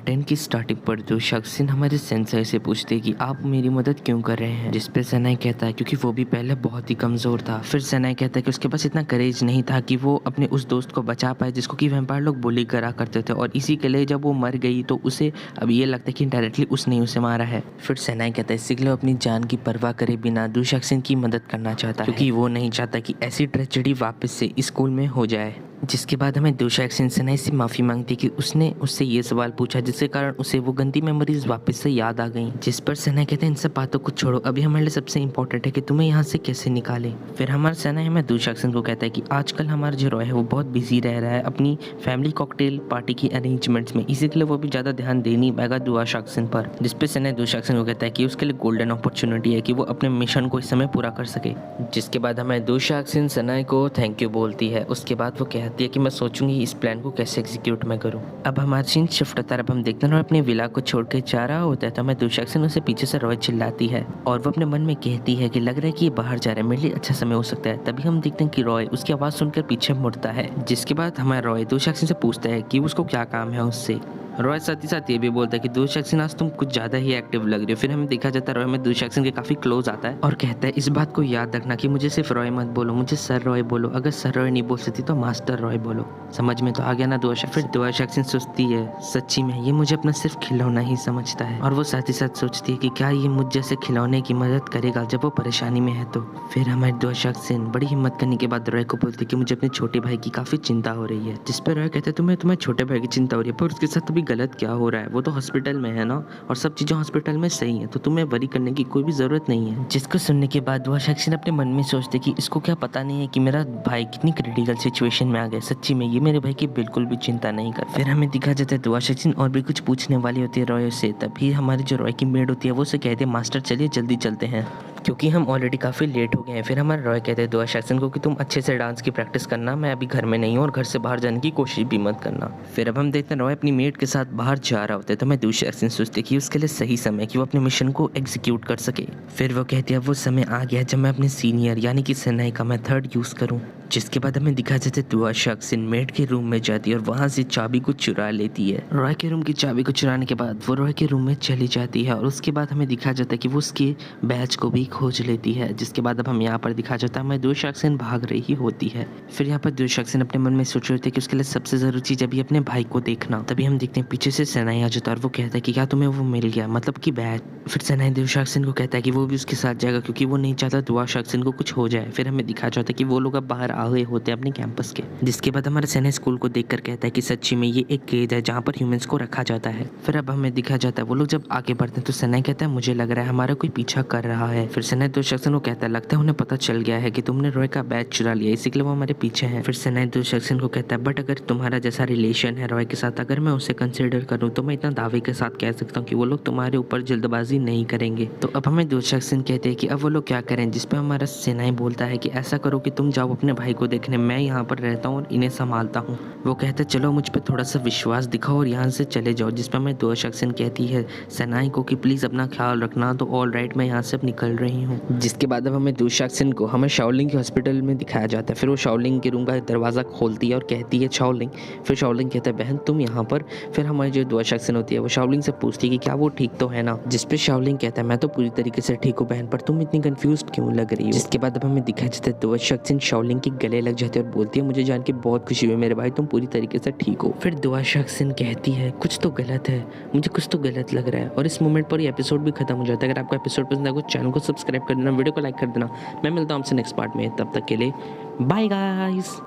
10 की स्टार्टिंग पर जो शख्स हमारे सेंसर से पूछते हैं कि आप मेरी मदद क्यों कर रहे हैं, जिस पे सनाई कहता है क्योंकि वो भी पहले बहुत ही कमज़ोर था। फिर सनाई कहता है कि उसके पास इतना करेज नहीं था कि वो अपने उस दोस्त को बचा पाए जिसको कि वैम्पायर लोग बुली करा करते थे, और इसी के लिए जब वो मर गई तो उसे अब ये लगता है कि डायरेक्टली उसने ही उसे मारा है। फिर सनाई कहता है इसी के लिए अपनी जान की परवाह करे बिना दुशाक्सिन की मदद करना चाहता है क्योंकि वो नहीं चाहता कि ऐसी ट्रेजेडी वापस से स्कूल में हो जाए। जिसके बाद हमें दुशाक्सिन सनाई से माफ़ी मांगती कि उसने उससे ये सवाल पूछा जिसके कारण उसे वो गंदी मेमोरीज वापस से याद आ गई। जिस पर सनाई कहते हैं इन सब बातों को छोड़ो, अभी हमारे लिए सबसे इंपॉर्टेंट है कि तुम्हें यहाँ से कैसे निकाले। फिर हमारा सनाई हमें दुशाक्सिन को कहता है कि आजकल हमारा जो रॉय है वो बहुत बिजी रह रहा है अपनी फैमिली कॉकटेल पार्टी की अरेंजमेंट्स में, इसी के लिए वो भी ज़्यादा ध्यान दे नहीं पाएगा दुशाक्सिन पर। जिस पर सनाई दुशाक्सिन को कहता है कि उसके लिए गोल्डन अपॉर्चुनिटी है कि वो अपने मिशन को इस समय पूरा कर सके। जिसके बाद हमें दुशाक्सिन सनाई को थैंक यू बोलती है। उसके बाद वो कहती है कि मैं सोचूंगी इस प्लान को कैसे एग्जीक्यूट मैं करूं। अब हमारा सीन शिफ्ट होता है, अब हम देखते हैं रॉय अपने विला को छोड़ के जा रहा होता है तो हमें दुशाक्सिन उसे पीछे से रॉय चिल्लाती है और वो अपने मन में कहती है कि लग रहा है कि ये बाहर जा रहा है, मेरे लिए अच्छा समय हो सकता है। तभी हम देखते हैं कि रॉय उसकी आवाज़ सुनकर पीछे मुड़ता है। जिसके बाद हमारा रॉय दुशाक्सिन से पूछता है कि उसको क्या काम है उससे। रॉय साथ ही साथ ये भी बोलता है कि दुशाक्सिन आज तुम कुछ ज़्यादा ही एक्टिव लग रही हो। फिर हमें देखा जाता है रॉय में दुशाक्सिन के काफ़ी क्लोज आता है और कहता है इस बात को याद रखना कि मुझे सिर्फ रॉय मत बोलो, मुझे सर रॉय बोलो, अगर सर रॉय नहीं बोल सकती तो मास्टर रॉय बोलो। समझ में तो आ गया ना दुशाक्सिन। फिर दुशाक्सिन सोचती है सच्ची में ये मुझे अपना सिर्फ खिलौना ही समझता है, और वो साथ ही साथ सोचती है कि क्या ये मुझ जैसे खिलौने की मदद करेगा जब वो परेशानी में है तो। फिर हमारी दुशाक्सिन बड़ी हिम्मत करने के बाद रॉय को बोलती है कि मुझे अपने छोटे भाई की काफ़ी चिंता हो रही है। जिस पर रॉय कहता है तुम्हें छोटे भाई की चिंता हो रही है, पर उसके साथ अभी गलत क्या हो रहा है, वो तो हॉस्पिटल में है ना, और सब चीज़ें हॉस्पिटल में सही हैं, तो तुम्हें वरी करने की कोई भी ज़रूरत नहीं है। जिसको सुनने के बाद दुशाक्सिन अपने मन में सोचते कि इसको क्या पता नहीं है कि मेरा भाई कितनी क्रिटिकल सिचुएशन में आ गया, सच्ची में ये मेरे भाई की बिल्कुल भी चिंता नहीं कर। फिर हमें दिखा जाता है दुशाक्सिन और भी कुछ पूछने वाली होती है रॉय से, तभी हमारी जो रॉय की मेड होती है वो उसे कहते हैं मास्टर चलिए जल्दी चलते हैं क्योंकि हम ऑलरेडी काफ़ी लेट हो गए हैं। फिर हमारे रॉय कहते हैं दुशाक्सिन को कि तुम अच्छे से डांस की प्रैक्टिस करना, मैं अभी घर में नहीं हूँ और घर से बाहर जाने की कोशिश भी मत करना। फिर अब हम देखते हैं रॉय अपनी मेट के साथ बाहर जा रहा होता है तो मैं दुशाक्सिन सोचती कि उसके लिए सही समय कि वो अपने मिशन को एग्जीक्यूट कर सके। फिर वो कहती है वो समय आ गया जब मैं अपने सीनियर यानी कि सनाई का मेथड यूज़ करूँ। जिसके बाद हमें दिखा जाता है दुशाक्सिन मेट के रूम में जाती है और वहाँ से चाबी को चुरा लेती है। रॉय के रूम की चाबी को चुराने के बाद वो रॉय के रूम में चली जाती है और उसके बाद हमें दिखा जाता है कि वो उसके बैच को भी खोज लेती है। जिसके बाद अब हम यहाँ पर दिखा जाता है हमें दुशाक्सिन भाग रही होती है। फिर यहाँ पर दुशाक्सिन अपने मन में सोच रही होती है कि उसके लिए सबसे ज़रूरी चीज़ अभी अपने भाई को देखना। तभी हम देखते हैं पीछे से सनाई आ जाता है और वो कहता है कि क्या तुम्हें वो मिल गया, मतलब कि बैच। फिर सनाई दुशाक्सिन को कहता है कि वो भी उसके साथ जाएगा क्योंकि वो नहीं चाहता दुशाक्सिन को कुछ हो जाए। फिर हमें दिखा जाता है कि वो लोग अब बाहर आ गए होते हैं अपने कैंपस के। जिसके बाद हमारा सनाई स्कूल को देखकर कहता है कि सच्ची में ये एक केज है जहाँ पर ह्यूमंस को रखा जाता है। फिर अब हमें दिखा जाता है वो लोग जब आगे बढ़ते हैं तो सनाई कहता है मुझे लग रहा है हमारा कोई पीछा कर रहा है। फिर सनाई दुशाक्सिन को कहता है लगता है उन्हें पता चल गया है कि तुमने रॉय का बैच चुरा लिया, इसी के लिए वो हमारे पीछे हैं। फिर सनाई दुशाक्सिन को कहता है बट अगर तुम्हारा जैसा रिलेशन है रॉय के साथ, अगर मैं उसे कंसिडर करूँ तो मैं इतना दावे के साथ कह सकता हूँ कि वो लोग तुम्हारे ऊपर जल्दबाजी नहीं करेंगे। तो अब हमें दुशाक्सिन कहते हैं कि अब वो लोग क्या करें, जिस पे हमारा सनाई बोलता है कि ऐसा करो कि तुम जाओ अपने भाई को देखने, मैं यहाँ पर रहता हूँ और इन्हें संभालता हूँ। वो कहते हैं चलो मुझ पर थोड़ा सा विश्वास दिखाओ और यहाँ से चले जाओ। जिस पर हमें दुशाक्सिन कहती है सनाई को कि प्लीज़ अपना ख्याल रखना। तो ऑल राइट मैं यहाँ से अब निकल रही हूँ। जिसके बाद अब हमें दुशाक्सिन को हमें शाओलिंग के हॉस्पिटल में दिखाया जाता है। फिर वो शाओलिंग के रूम का दरवाज़ा खोलती है और कहती है शाओलिंग। फिर शाओलिंग कहता है बहन तुम यहाँ पर। फिर हमारी जो दुशाक्सिन होती है वो शाओलिंग से पूछती है कि क्या वो ठीक तो है ना। जिस पे शाओलिंग कहता है मैं तो पूरी तरीके से ठीक हूँ बहन, पर तुम इतनी कंफ्यूज क्यों लग रही हो। जिसके बाद अब हमें दिखाया जाता है दुशाक्सिन शाओलिंग के गले लग जाती है और बोलती है मुझे जान के बहुत खुशी हुई मेरे भाई, तुम पूरी तरीके से ठीक हो। फिर दुशाक्सिन कहती है कुछ तो गलत है, मुझे कुछ तो गलत लग रहा है, और इस मोमेंट पर ये एपिसोड भी खत्म हो जाता है। अगर आपको एपिसोड पसंद आए चैनल को सब्सक्राइब कर देना, वीडियो को लाइक कर देना। मैं मिलता हूँ आपसे नेक्स्ट पार्ट में, तब तक के लिए बाय गाइस।